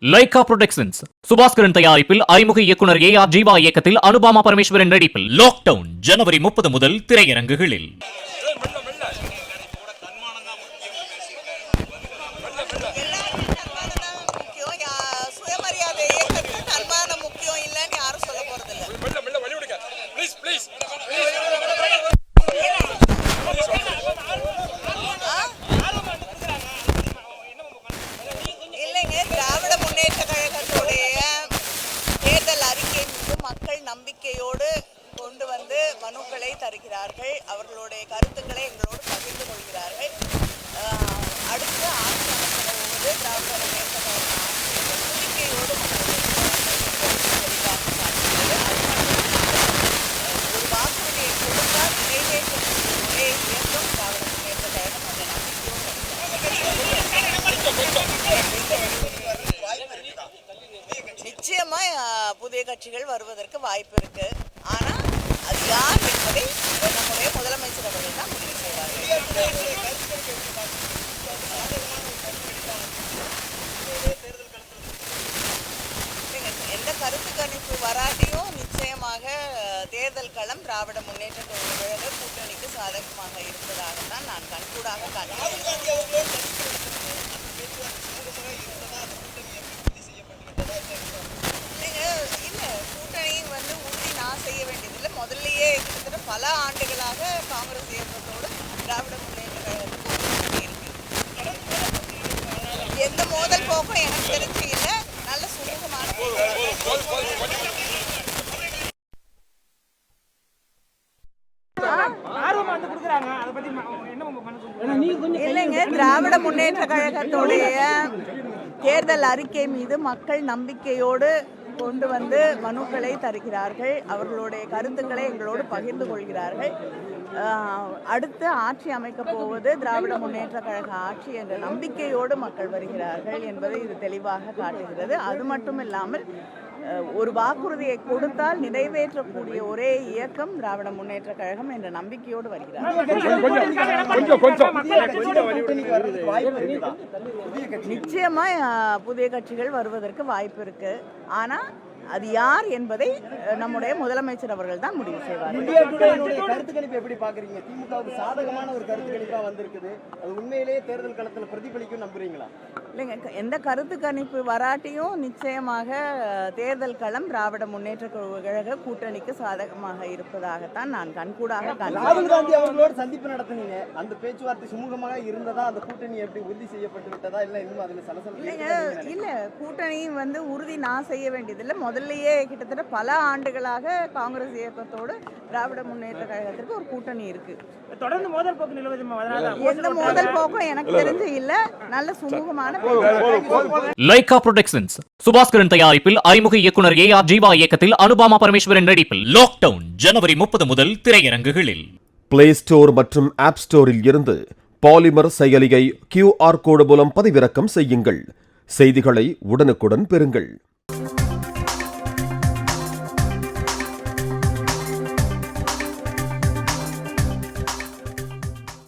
Lyca productions Subaskaran தயாரிப்பில் அறிமுக இயக்குனர் AR ஜீவா இயக்கத்தில் அனுபாமா பரமேஸ்வரன் நடிப்பில் லாக்டவுன் ஜனவரி 30 முதல் திரையரங்குகளில். மக்கள் நம்பிக்கையோடு கொண்டு வந்து மனுக்களை தருகிறார்கள். அவர்களுடைய கருத்துக்களை எங்களோடு பகிர்ந்து கொள்கிறார்கள். அடுத்து ஆட்சி அமைப்பது திராவிட முன்னேற்ற கழகம் நம்பிக்கையோடு ஒரு வாக்குறுதியை கொடுத்தால் நிறைவேற்றக்கூடிய ஒரே இயக்கம் திராவிட முன்னேற்ற கழகம் அந்த நிச்சயமா புதிய கட்சிகள் வருவதற்கு வாய்ப்பு இருக்கு. ஆனா அது யார் என்பதை நம்முடைய முதலமைச்சர் அவர்கள் தான் முடிவு செய்வார்கள். எந்த கருத்து கணிப்பு வராட்டியும் நிச்சயமாக தேர்தல் களம் திராவிட முன்னேற்ற கழக கூட்டணிக்கு சாதகமாக இருப்பதாகத்தான் நான் கண்கூடாக காண்கிறேன். செய்ய வேண்டியதில்லை. முதல்லயே கிட்டத்தட்ட பல ஆண்டுகளாக காங்கிரஸ் இயக்கத்தோடு திராவிட முன்னேற்ற கழகத்துக்கு இருக்கு. எந்த மோதல் போக்கும் எனக்கு தெரிஞ்சு இல்லை. நல்ல சுமூகமான இல்லைங்க. திராவிட முன்னேற்ற கழகத்துடைய தேர்தல் அறிக்கை மீது மக்கள் நம்பிக்கையோடு கொண்டு வந்து மனுக்களை தருகிறார்கள். அவர்களுடைய கருத்துக்களை எங்களோடு பகிர்ந்து கொள்கிறார்கள். அடுத்து ஆட்சி அமைக்கப் போவது திராவிட முன்னேற்ற கழக ஆட்சி என்ற நம்பிக்கையோடு மக்கள் வருகிறார்கள் என்பதை இது தெளிவாக காட்டுகிறது. அது மட்டும் இல்லாமல் ஒரு வாக்குறுதியை கொடுத்தால் நிறைவேற்றக்கூடிய ஒரே இயக்கம் திராவிட முன்னேற்ற கழகம் என்ற நம்பிக்கையோடு வருகிறார்கள். நிச்சயமா புதிய கட்சிகள் வருவதற்கு வாய்ப்பு இருக்கு. ஆனா அது யார் என்பதை நம்முடைய முதலமைச்சர் அவர்கள் தான் முடிவு செய்வார்கள். கருத்து கணிப்பு எப்படி பாக்குறீங்க? திமுகவுக்கு சாதகமான ஒரு கருத்து கணிப்பா வந்திருக்குது. அது உண்மையிலேயே தேர்தல் களத்தில் பிரதிபலிக்கும் நம்புறீங்களா? இல்லைங்க, எந்த கருத்து கணிப்பு வராட்டியும் நிச்சயமாக தேர்தல் களம் திராவிட முன்னேற்ற கழக கூட்டணிக்கு சாதகமாக இருப்பதாகத்தான் நான் கண்கூடாக ராகுல் காந்தி அவர்களோடு சந்திப்பு நடத்தினீங்க. அந்த பேச்சுவார்த்தை சுமூகமாக இருந்ததா? அந்த கூட்டணி எப்படி உறுதி செய்யப்பட்டு விட்டதா? இல்லை இன்னும் அதுல சலசலப்பு இல்ல. கூட்டணி உறுதி நான் செய்ய வேண்டியதில்லை. முதல்லயே கிட்டத்தட்ட பல ஆண்டுகளாக காங்கிரஸ் இயக்கத்தோடு திராவிட முன்னேற்ற கழகத்திற்கு ஒரு கூட்டணி இருக்கு. தொடர்ந்து மோதல் போக்கு நிலவுது. எந்த மோதல் போக்கும் எனக்கு தெரிஞ்சு இல்ல. நல்ல சுமூகமான லைகா புரொடக்ஷன்ஸ் சுபாஸ்கரன் தயாரிப்பில் அறிமுக இயக்குனர் AR ஜீவா இயக்கத்தில் அனுபாமா பரமேஸ்வரன் நடிப்பில் லாக்டவுன் ஜனவரி 30 முதல் திரையரங்குகளில். பிளே ஸ்டோர் மற்றும் ஆப் ஸ்டோரில் இருந்து பாலிமர் செயலியை QR கோடு மூலம் பதிவிறக்கம் செய்யுங்கள். செய்திகளை உடனுக்குடன் பெறுங்கள்.